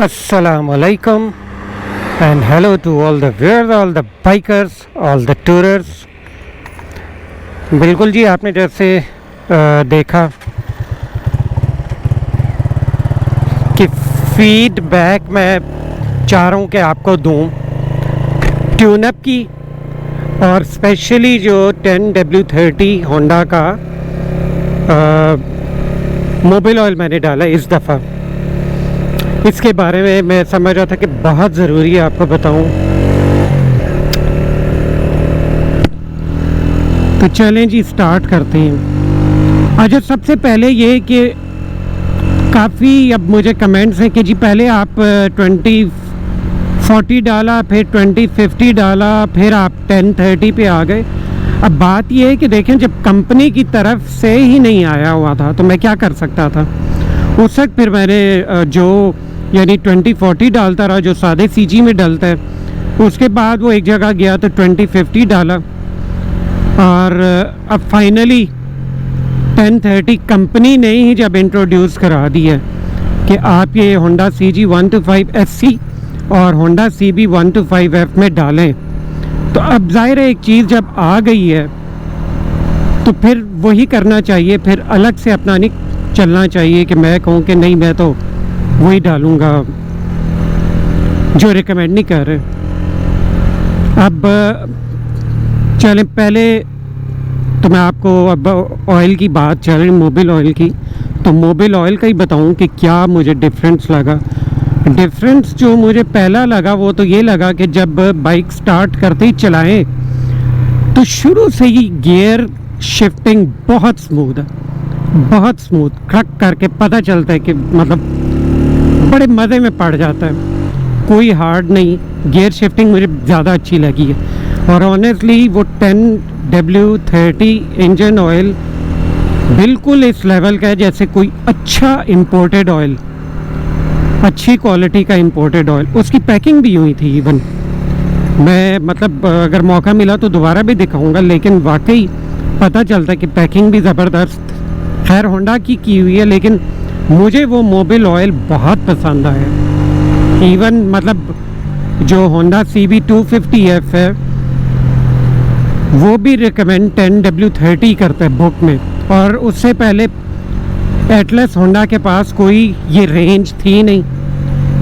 Assalamualaikum and hello to all the viewers, all the bikers, all the tourers। बिल्कुल जी, आपने जैसे देखा कि फीडबैक मैं चाह रहा हूँ कि आपको दूँ ट्यूनअप की, और स्पेशली जो 10W30 होंडा का मोबिल ऑयल मैंने डाला इस दफ़ा, इसके बारे में मैं समझ रहा था कि बहुत ज़रूरी है आपको बताऊं। तो चलें जी, स्टार्ट करते हैं। अच्छा, सबसे पहले ये कि काफ़ी अब मुझे कमेंट्स हैं कि जी पहले आप 2040 डाला, फिर 2050 डाला, फिर आप 1030 पे आ गए। अब बात ये है कि देखें, जब कंपनी की तरफ से ही नहीं आया हुआ था तो मैं क्या कर सकता था उस वक्त। फिर मैंने जो यानी 2040 डालता रहा, जो सादे सीजी में डलता है। उसके बाद वो एक जगह गया तो 2050 डाला, और अब फाइनली 1030 कंपनी ने ही जब इंट्रोड्यूस करा दी है कि आप ये होंडा CG 125 SC और होंडा CB 125F में डालें, तो अब जाहिर है एक चीज़ जब आ गई है तो फिर वही करना चाहिए, फिर अलग से अपना नहीं चलना चाहिए कि मैं कहूँ कि नहीं मैं तो वही डालूँगा जो रिकमेंड नहीं कर रहे। अब चलें, पहले तो मैं आपको अब ऑयल की बात चल रही, मोबिल ऑयल की, तो मोबिल ऑयल का ही बताऊँ कि क्या मुझे डिफरेंस लगा। डिफरेंस जो मुझे पहला लगा वो तो ये लगा कि जब बाइक स्टार्ट करते ही चलाएं तो शुरू से ही गियर शिफ्टिंग बहुत स्मूथ है, बहुत स्मूथ, खड़क करके पता चलता है कि मतलब बड़े मज़े में पड़ जाता है, कोई हार्ड नहीं। गियर शिफ्टिंग मुझे ज़्यादा अच्छी लगी है, और ऑनेस्टली वो 10W30 इंजन ऑयल बिल्कुल इस लेवल का है जैसे कोई अच्छा इंपोर्टेड ऑयल, अच्छी क्वालिटी का इंपोर्टेड ऑयल। उसकी पैकिंग भी हुई थी इवन, मैं मतलब अगर मौका मिला तो दोबारा भी दिखाऊंगा, लेकिन वाकई पता चलता है कि पैकिंग भी ज़बरदस्त, खैर होंडा की हुई है, लेकिन मुझे वो मोबिल ऑयल बहुत पसंद आया। इवन मतलब जो होंडा CB 250F है वो भी रिकमेंड 10W30 करता है बुक में, और उससे पहले एटलस होंडा के पास कोई ये रेंज थी नहीं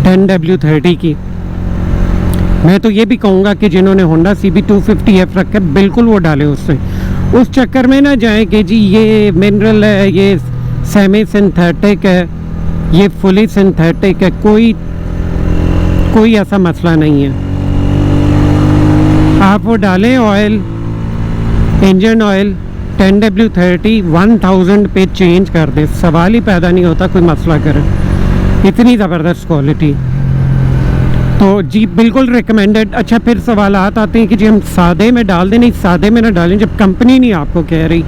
10W30 की। मैं तो ये भी कहूँगा कि जिन्होंने होंडा CB 250F रखा है बिल्कुल वो डालें, उससे उस चक्कर में ना जाए कि जी ये मिनरल है, ये सेमी सिंथेटिक है, ये फुली सिंथेटिक है, कोई ऐसा मसला नहीं है। आप वो डालें ऑयल, इंजन ऑयल 10W30 1000 पे चेंज कर दे, सवाल ही पैदा नहीं होता कोई मसला करे, इतनी ज़बरदस्त क्वालिटी। तो जी बिल्कुल रिकमेंडेड। अच्छा, फिर सवालात आते हैं कि जी हम सादे में डाल दें, नहीं सादे में ना डालें, जब कंपनी नहीं आपको कह रही,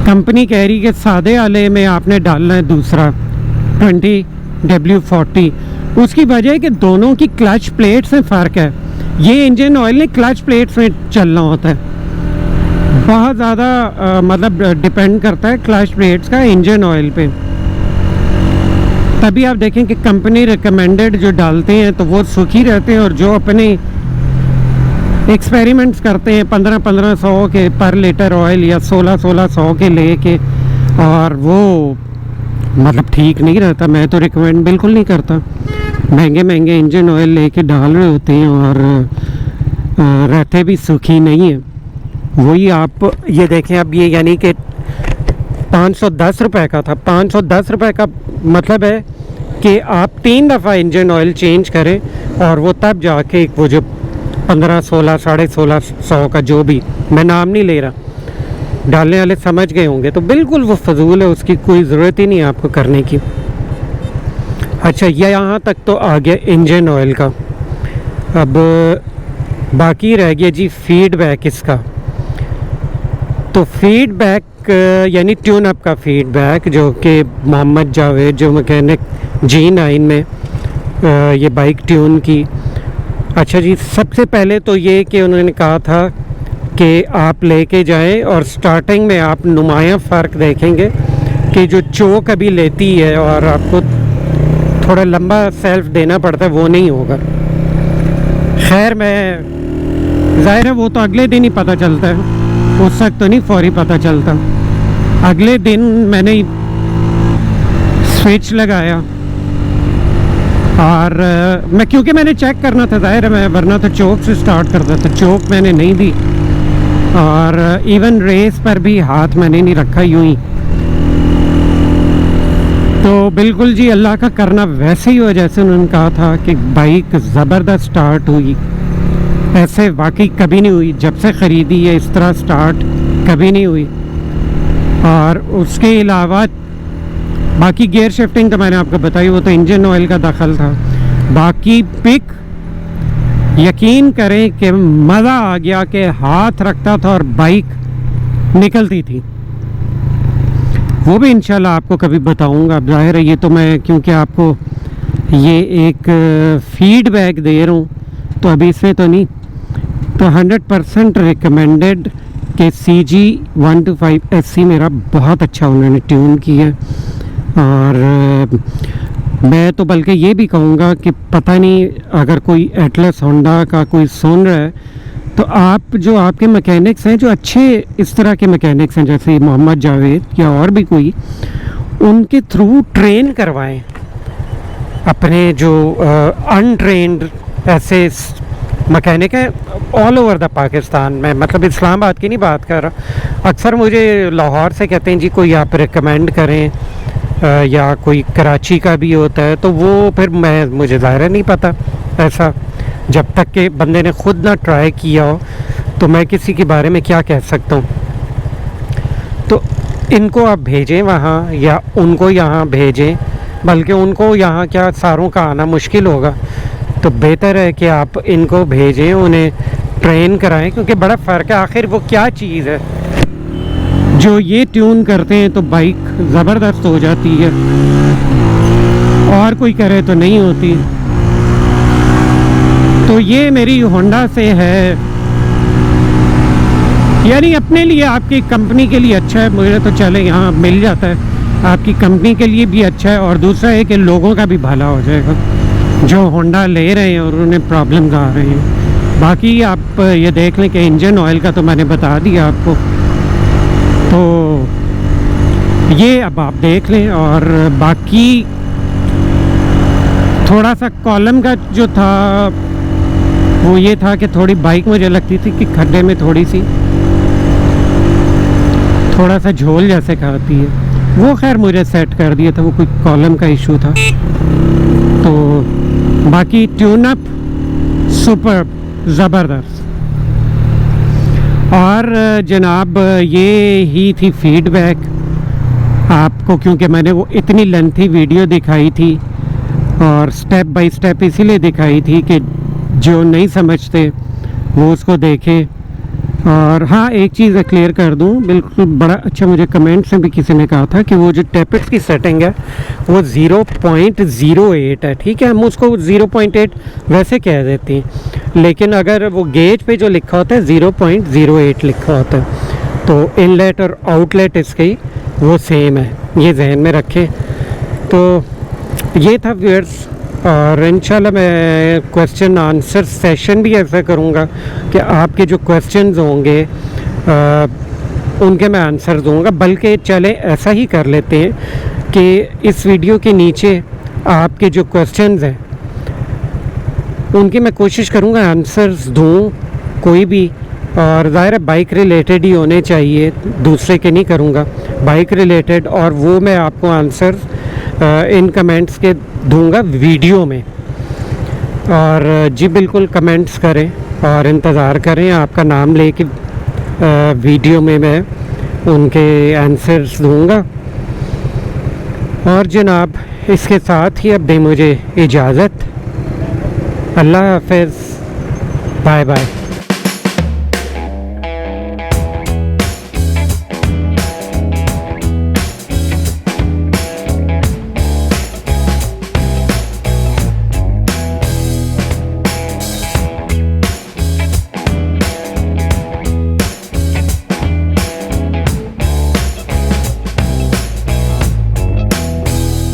कंपनी कह रही कि सादे वाले में आपने डालना है दूसरा 20W40। उसकी वजह है कि दोनों की क्लच प्लेट्स में फ़र्क है। ये इंजन ऑयल ने क्लच प्लेट्स में चलना होता है, बहुत ज़्यादा मतलब डिपेंड करता है क्लच प्लेट्स का इंजन ऑयल पे। तभी आप देखें कि कंपनी रिकमेंडेड जो डालते हैं तो वो सुखी रहते हैं, और जो अपने एक्सपेरिमेंट्स करते हैं 1500 के पर लीटर ऑयल या 1600 के लेके, और वो मतलब ठीक नहीं रहता। मैं तो रिकमेंड बिल्कुल नहीं करता। महंगे इंजन ऑयल लेके डाल रहे होते हैं और रहते भी सुखी नहीं है। वही आप ये देखें, अब ये यानी कि 510 रुपये का था। 510 रुपये का मतलब है कि आप 3 दफ़ा इंजन ऑयल चेंज करें, और वो तब जाके वो जो 1500, 1650 का, जो भी, मैं नाम नहीं ले रहा, डालने वाले समझ गए होंगे, तो बिल्कुल वो फजूल है, उसकी कोई ज़रूरत ही नहीं है आपको करने की। अच्छा, ये यहाँ तक तो आ गया इंजन ऑयल का। अब बाकी रह गया जी फीडबैक इसका। तो फीडबैक यानी ट्यूनअप का फीडबैक, जो कि मोहम्मद जावेद जो मैकेनिक G9 में ये बाइक ट्यून की। अच्छा जी, सबसे पहले तो ये कि उन्होंने कहा था कि आप लेके जाएं, और स्टार्टिंग में आप नुमायाँ फ़र्क देखेंगे कि जो चोक अभी लेती है और आपको थोड़ा लंबा सेल्फ देना पड़ता है, वो नहीं होगा। खैर मैं, ज़ाहिर है वो तो अगले दिन ही पता चलता है, उस वक्त तो नहीं फौरी पता चलता। अगले दिन मैंने स्विच लगाया और मैं, क्योंकि मैंने चेक करना था, ज़ाहिर है मैं, वरना तो चौक से स्टार्ट करता था। चौक मैंने नहीं दी और इवन रेस पर भी हाथ मैंने नहीं रखा, यूं ही। तो बिल्कुल जी अल्लाह का करना वैसे ही हुआ जैसे उन्होंने कहा था कि बाइक ज़बरदस्त स्टार्ट हुई। ऐसे वाकई कभी नहीं हुई, जब से ख़रीदी है इस तरह स्टार्ट कभी नहीं हुई। और उसके अलावा बाकी गियर शिफ्टिंग तो मैंने आपको बताई, वो तो इंजन ऑयल का दखल था। बाकी पिक यकीन करें कि मज़ा आ गया कि हाथ रखता था और बाइक निकलती थी। वो भी इंशाल्लाह आपको कभी बताऊंगा। अब ज़ाहिर है ये तो मैं, क्योंकि आपको ये एक फीडबैक दे रहा हूँ तो अभी इसमें तो नहीं, तो 100% रिकमेंडेड कि CG125 SC मेरा बहुत अच्छा उन्होंने ट्यून किया। और मैं तो बल्कि ये भी कहूँगा कि पता नहीं अगर कोई एटलस होंडा का कोई सुन रहा है तो आप, जो आपके मैकेनिक्स हैं, जो अच्छे इस तरह के मैकेनिक्स हैं जैसे मोहम्मद जावेद या और भी कोई, उनके थ्रू ट्रेन करवाएं अपने जो अनट्रेंड ऐसे मैकेनिक हैं ऑल ओवर द पाकिस्तान में। मतलब इस्लामाबाद की नहीं बात कर रहा, अक्सर मुझे लाहौर से कहते हैं जी कोई आप रिकमेंड करें, या कोई कराची का भी होता है, तो वो फिर मुझे ज़ाहिर नहीं पता ऐसा, जब तक कि बंदे ने खुद ना ट्राई किया हो तो मैं किसी के बारे में क्या कह सकता हूँ। तो इनको आप भेजें वहाँ या उनको यहाँ भेजें, बल्कि उनको यहाँ क्या सारों का आना मुश्किल होगा, तो बेहतर है कि आप इनको भेजें, उन्हें ट्रेन कराएं, क्योंकि बड़ा फ़र्क है। आखिर वो क्या चीज़ है जो ये ट्यून करते हैं तो बाइक ज़बरदस्त हो जाती है और कोई करे तो नहीं होती। तो ये मेरी होंडा से है, यानी अपने लिए, आपकी कंपनी के लिए अच्छा है। मुझे तो चले यहाँ मिल जाता है, आपकी कंपनी के लिए भी अच्छा है, और दूसरा है कि लोगों का भी भला हो जाएगा जो होंडा ले रहे हैं और उन्हें प्रॉब्लम आ रहे हैं। बाकी आप ये देख लें कि इंजन ऑयल का तो मैंने बता दिया आपको, तो ये अब आप देख लें। और बाकी थोड़ा सा कॉलम का जो था वो ये था कि थोड़ी बाइक मुझे लगती थी कि खड्डे में थोड़ा सा झोल जैसे खाती है, वो खैर मुझे सेट कर दिया था, वो कोई कॉलम का इशू था। तो बाकी ट्यून अप सुपर ज़बरदस्त। और जनाब ये ही थी फीडबैक आपको, क्योंकि मैंने वो इतनी लेंथी वीडियो दिखाई थी और स्टेप बाय स्टेप इसीलिए दिखाई थी कि जो नहीं समझते वो उसको देखें। और हाँ, एक चीज़ क्लियर कर दूँ, बिल्कुल बड़ा अच्छा मुझे कमेंट्स में भी किसी ने कहा था कि वो जो टेपेट्स की सेटिंग है वो 0.08 है। ठीक है, हम उसको 0.8 वैसे कह देते हैं, लेकिन अगर वो गेज पे जो लिखा होता है 0.08 लिखा होता है, तो इनलेट और आउटलेट इसकी वो सेम है, ये जहन में रखें। तो ये था व्यूअर्स, और इंशाल्लाह मैं क्वेश्चन आंसर सेशन भी ऐसा करूँगा कि आपके जो क्वेश्चंस होंगे उनके मैं आंसर दूँगा। बल्कि चले ऐसा ही कर लेते हैं कि इस वीडियो के नीचे आपके जो क्वेश्चंस हैं उनकी मैं कोशिश करूँगा आंसर्स दूँ कोई भी, और ज़ाहिर है बाइक रिलेटेड ही होने चाहिए, दूसरे के नहीं करूँगा, बाइक रिलेटेड। और वो मैं आपको आंसर इन कमेंट्स के दूंगा वीडियो में। और जी बिल्कुल कमेंट्स करें और इंतज़ार करें, आपका नाम लेके वीडियो में मैं उनके आंसर्स दूंगा। और जनाब इसके साथ ही अब दे मुझे इजाज़त, अल्लाह हाफ़िज़, बाय बाय।